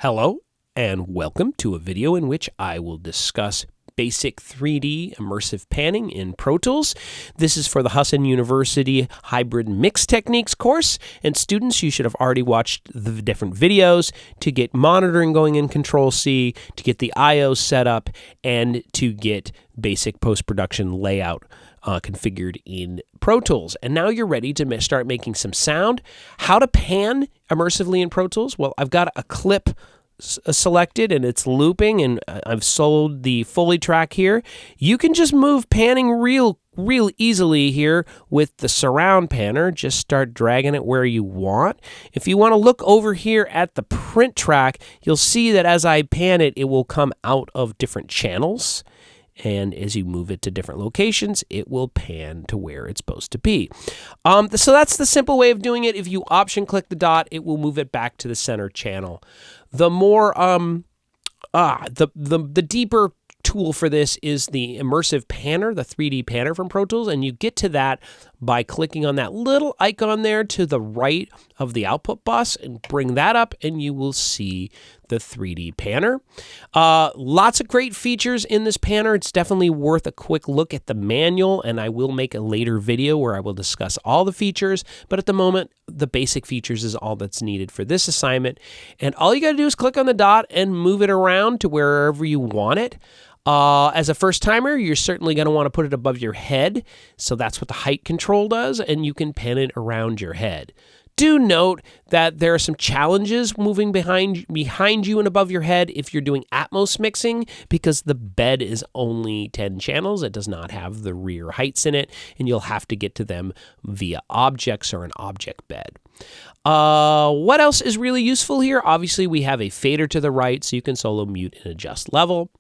Hello and welcome to a video in which I will discuss basic 3D immersive panning in Pro Tools. This is for the Husson University Hybrid Mix Techniques course, and students, you should have already watched the different videos to get monitoring going in Control-C, to get the I/O set up, and to get basic post-production layout configured in Pro Tools. And now you're ready to start making some sound. How to pan immersively in Pro Tools? Well, I've got a clip selected and it's looping, and I've soloed the Foley track here. You can just move panning real easily here with the surround panner. Just start dragging it where you want. If you want to look over here at the print track, you'll see that as I pan it, it will come out of different channels. And as you move it to different locations, it will pan to where it's supposed to be. So that's the simple way of doing it. If you option click the dot, it will move it back to the center channel. The more, the deeper tool for this is the Immersive Panner, the 3D Panner from Pro Tools, and you get to that by clicking on that little icon there to the right of the output bus and bring that up, and you will see the 3D Panner. Lots of great features in this panner. It's definitely worth a quick look at the manual, and I will make a later video where I will discuss all the features, but at the moment, the basic features is all that's needed for this assignment, and all you got to do is click on the dot and move it around to wherever you want it. As a first-timer, you're certainly going to want to put it above your head, so that's what the height control does, and you can pan it around your head. Do note that there are some challenges moving behind you and above your head if you're doing Atmos mixing, because the bed is only 10 channels. It does not have the rear heights in it, and you'll have to get to them via objects or an object bed. What else is really useful here? Obviously, we have a fader to the right, so you can solo, mute, and adjust level.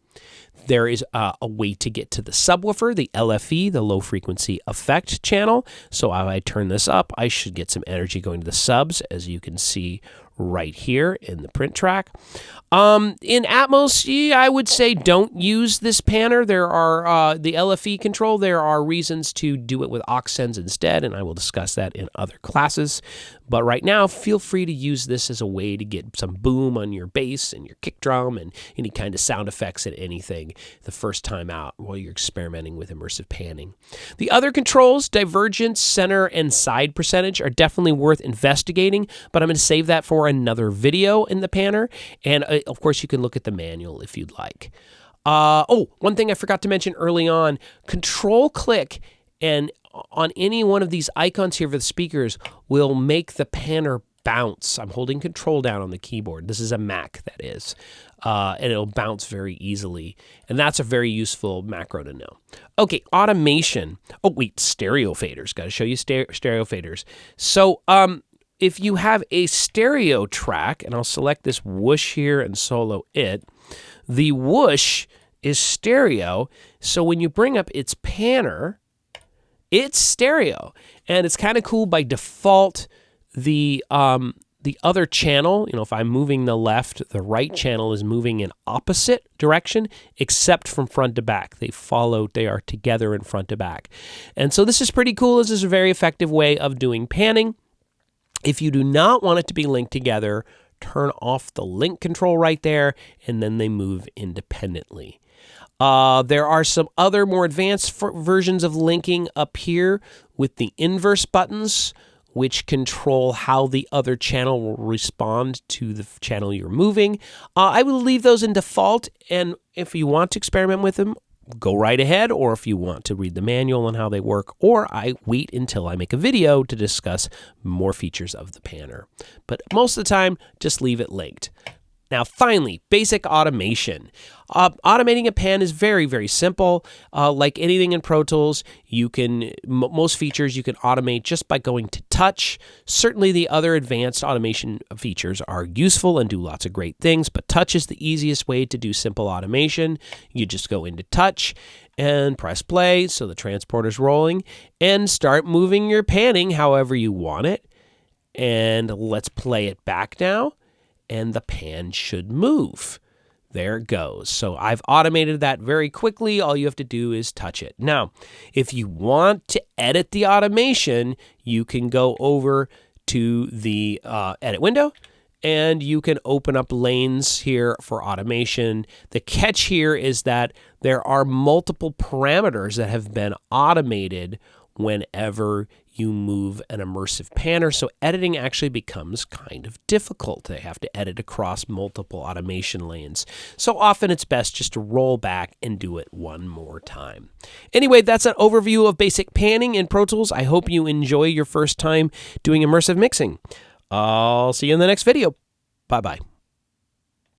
There is a way to get to the subwoofer, the LFE, the low frequency effect channel. So if I turn this up, I should get some energy going to the subs, as you can see right here in the print track. In Atmos, I would say don't use this panner. There are the LFE control. There are reasons to do it with aux sends instead, and I will discuss that in other classes. But right now, feel free to use this as a way to get some boom on your bass and your kick drum and any kind of sound effects and anything the first time out while you're experimenting with immersive panning. The other controls, divergence, center, and side percentage, are definitely worth investigating, but I'm going to save that for another video in the panner. And of course, you can look at the manual if you'd like. One thing I forgot to mention early on, control click and on any one of these icons here for the speakers will make the panner bounce. I'm holding control down on the keyboard. This is a Mac, that is. And it'll bounce very easily. And that's a very useful macro to know. Okay, automation. Oh, wait, stereo faders. Got to show you stereo faders. So, if you have a stereo track, and I'll select this whoosh here and solo it, the whoosh is stereo, so when you bring up its panner, it's stereo. And it's kind of cool. By default, the other channel, if I'm moving the left, the right channel is moving in opposite direction, except from front to back. They are together in front to back. And so this is pretty cool. This is a very effective way of doing panning. If you do not want it to be linked together, turn off the link control right there, and then they move independently. There are some other more advanced versions of linking up here with the inverse buttons, which control how the other channel will respond to the channel you're moving. I will leave those in default, and if you want to experiment with them, go right ahead, or if you want to read the manual on how they work, or I wait until I make a video to discuss more features of the panner. But most of the time, just leave it linked. Now, finally, basic automation. Automating a pan is very, very simple. Like anything in Pro Tools, you can most features you can automate just by going to touch. Certainly, the other advanced automation features are useful and do lots of great things, but touch is the easiest way to do simple automation. You just go into touch and press play, so the transporter's rolling, and start moving your panning however you want it. And let's play it back now. And the pan should move. There it goes. So I've automated that very quickly. All you have to do is touch it. Now, if you want to edit the automation, you can go over to the edit window and you can open up lanes here for automation. The catch here is that there are multiple parameters that have been automated whenever you move an immersive panner, so editing actually becomes kind of difficult. They have to edit across multiple automation lanes. So often it's best just to roll back and do it one more time. Anyway, that's an overview of basic panning in Pro Tools. I hope you enjoy your first time doing immersive mixing. I'll see you in the next video. Bye-bye.